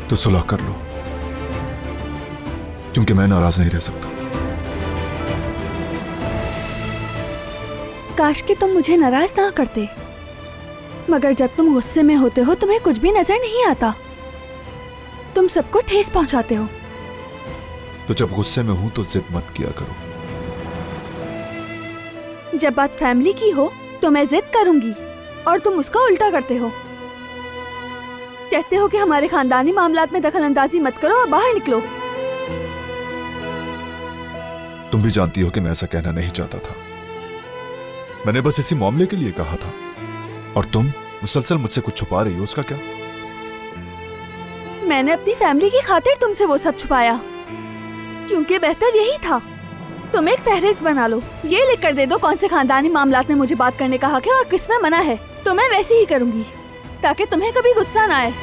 तो सुलह कर लो, क्योंकि मैं नाराज नहीं रह सकता। काश कि तुम मुझे नाराज ना करते, मगर जब तुम गुस्से में होते हो तुम्हें कुछ भी नजर नहीं आता, तुम सबको ठेस पहुंचाते हो। तो जब गुस्से में हूं तो जिद मत किया करो। जब बात फैमिली की हो तो मैं जिद करूंगी और तुम उसका उल्टा करते हो। कहते हो कि हमारे खानदानी मामलात में दखल अंदाजी मत करो और बाहर निकलो। तुम भी जानती हो कि मैं ऐसा कहना नहीं चाहता था, मैंने बस इसी मामले के लिए कहा था, और तुम मुसलसल मुझसे कुछ छुपा रही हो, उसका क्या? मैंने अपनी फैमिली की खातिर तुमसे वो सब छुपाया, क्योंकि बेहतर यही था। तुम एक फहरिस्त बना लो, ये लिख कर दे दो कौन से खानदानी मामलात में मुझे बात करने का हक है और किस में मना है, तो मैं वैसे ही करूंगी ताकि तुम्हें कभी गुस्सा ना आए।